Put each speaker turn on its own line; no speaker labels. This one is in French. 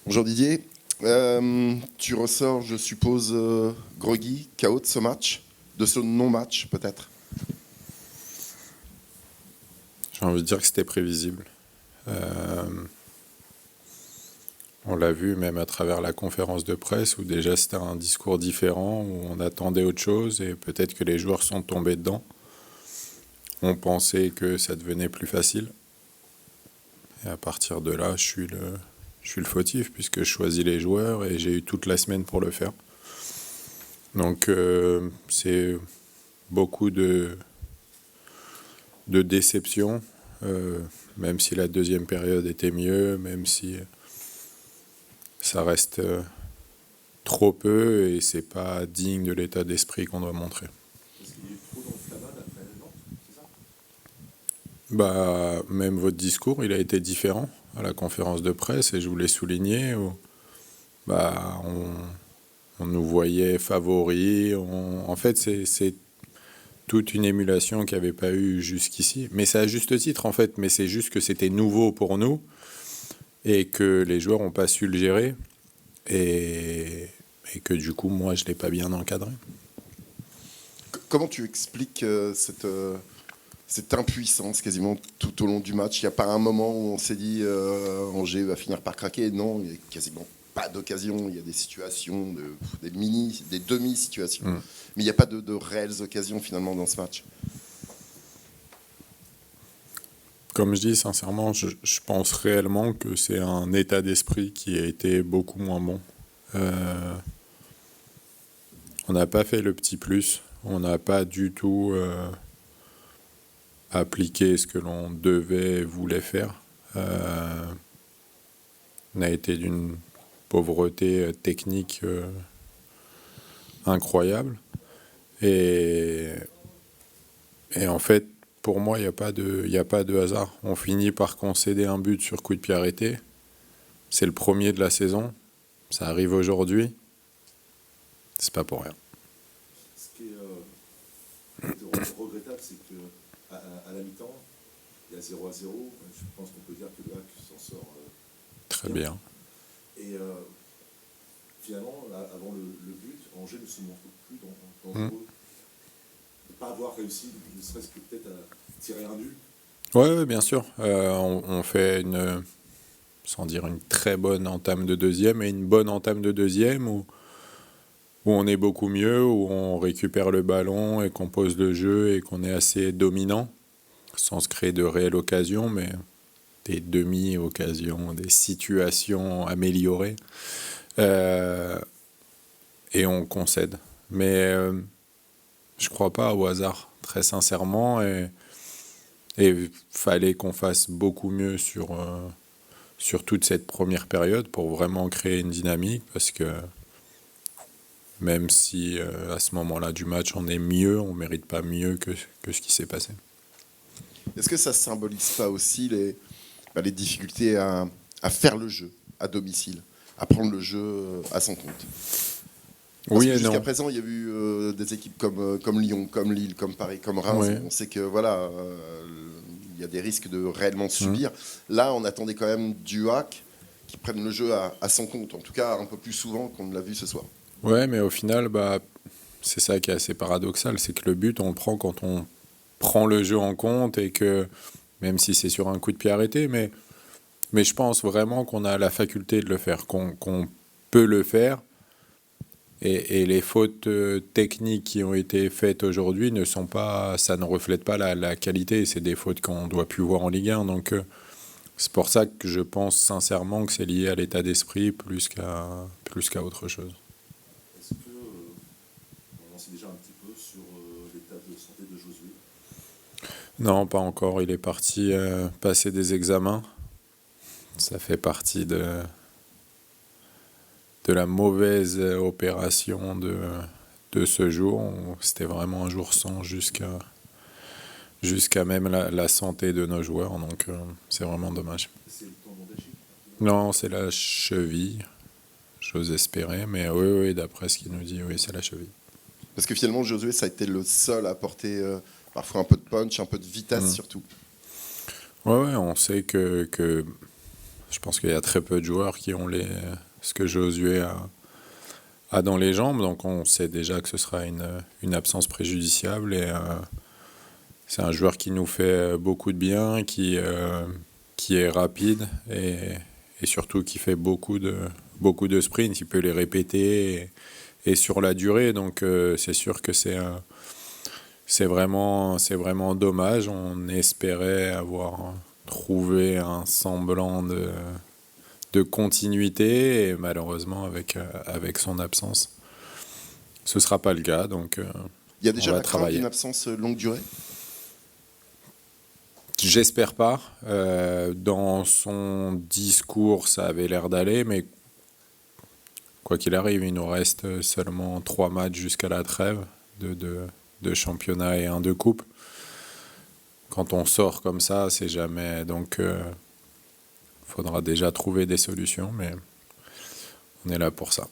Bonjour Didier. Tu ressors, je suppose, groggy, KO de ce match, de ce non-match peut-être.
J'ai envie de dire que c'était prévisible. Euh, on l'a vu même à travers la conférence de presse où déjà c'était un discours différent, où on attendait autre chose et peut-être que les joueurs sont tombés dedans. On pensait que ça devenait plus facile. Et à partir de là, je suis le fautif puisque je choisis les joueurs et j'ai eu toute la semaine pour le faire. Donc c'est beaucoup de déception, même si la deuxième période était mieux, même si ça reste trop peu et c'est pas digne de l'état d'esprit qu'on doit montrer.
Parce qu'il y a eu trop d'enflammade après Nantes, c'est ça?
Bah, même votre discours, il a été différent à la conférence de presse et je voulais souligner où, bah, on nous voyait favoris. En fait, c'est toute une émulation qu'il n'y avait pas eu jusqu'ici. Mais c'est à juste titre, en fait. Mais c'est juste que c'était nouveau pour nous et que les joueurs n'ont pas su le gérer et, et que du coup, moi, je ne l'ai pas bien encadré.
Comment tu expliques cette impuissance quasiment tout au long du match? Il n'y a pas un moment où on s'est dit Angers va finir par craquer? Non, il n'y a quasiment pas d'occasion. Il y a des situations, des demi-situations. Mais il n'y a pas de réelles occasions finalement dans ce match.
Comme je dis, sincèrement, je pense réellement que c'est un état d'esprit qui a été beaucoup moins bon. On n'a pas fait le petit plus. On n'a pas du tout appliqué ce que l'on devait et voulait faire. On a été d'une pauvreté technique incroyable. Et, et en fait, pour moi, il n'y a pas de hasard. On finit par concéder un but sur coup de pied arrêté. C'est le premier de la saison. Ça arrive aujourd'hui. C'est pas pour rien.
Ce qui est regrettable, c'est qu'à la mi-temps, il y a 0-0. Je pense qu'on peut dire que le HAC s'en sort
Très bien.
Et finalement, avant le but, Angers ne se montre plus dangereux. De ne pas avoir réussi, ne serait-ce que peut-être à tirer un nul.
Ouais, bien sûr. On fait sans dire une très bonne entame de deuxième, mais une bonne entame de deuxième où on est beaucoup mieux, où on récupère le ballon et qu'on pose le jeu et qu'on est assez dominant, sans se créer de réelles occasions, mais des demi-occasions, des situations améliorées. Et on concède. Mais je crois pas au hasard, très sincèrement, et fallait qu'on fasse beaucoup mieux sur toute cette première période pour vraiment créer une dynamique, parce que même si à ce moment-là du match on est mieux, on ne mérite pas mieux que ce qui s'est passé.
Est-ce que ça ne symbolise pas aussi les difficultés à faire le jeu à domicile, à prendre le jeu à son compte? Parce
Oui
que
et
jusqu'à
non.
présent, il y a eu des équipes comme Lyon, comme Lille, comme Paris, comme Reims.
Oui.
On sait que voilà, il y a des risques de réellement subir. Là, on attendait quand même du HAC qui prenne le jeu à son compte, en tout cas un peu plus souvent qu'on ne l'a vu ce soir.
Ouais, mais au final, bah, c'est ça qui est assez paradoxal, c'est que le but, on le prend quand on prend le jeu en compte et que, même si c'est sur un coup de pied arrêté, mais je pense vraiment qu'on a la faculté de le faire, qu'on peut le faire. Et les fautes techniques qui ont été faites aujourd'hui ne sont pas, ça ne reflète pas la qualité. C'est des fautes qu'on doit plus voir en Ligue 1. Donc c'est pour ça que je pense sincèrement que c'est lié à l'état d'esprit plus qu'à autre chose.
Est-ce que on en sait déjà un petit peu sur l'état de santé de Josué?
Non, pas encore. Il est parti passer des examens. Ça fait partie de la mauvaise opération de ce jour. C'était vraiment un jour sans jusqu'à même la santé de nos joueurs. Donc c'est vraiment dommage.
C'est le tendon d'Achille?
Non, c'est la cheville. J'ose espérer, mais oui, d'après ce qu'il nous dit, oui, c'est la cheville.
Parce que finalement, Josué, ça a été le seul à apporter parfois un peu de punch, un peu de vitesse surtout.
Ouais, on sait que Je pense qu'il y a très peu de joueurs qui ont ce que Josué a dans les jambes, donc on sait déjà que ce sera une absence préjudiciable et c'est un joueur qui nous fait beaucoup de bien, qui est rapide et surtout qui fait beaucoup de sprints. Il peut les répéter et sur la durée, donc c'est sûr que c'est vraiment dommage. On espérait avoir trouvé un semblant de continuité et malheureusement avec son absence, ce sera pas le cas. Donc
Il y a déjà
on va
la crainte
travailler.
d'une absence longue durée?
J'espère pas. Dans son discours, ça avait l'air d'aller, mais quoi qu'il arrive, il nous reste seulement 3 matchs jusqu'à la trêve de championnat et 1 de coupe. Quand on sort comme ça, c'est jamais... Donc, faudra déjà trouver des solutions, mais on est là pour ça.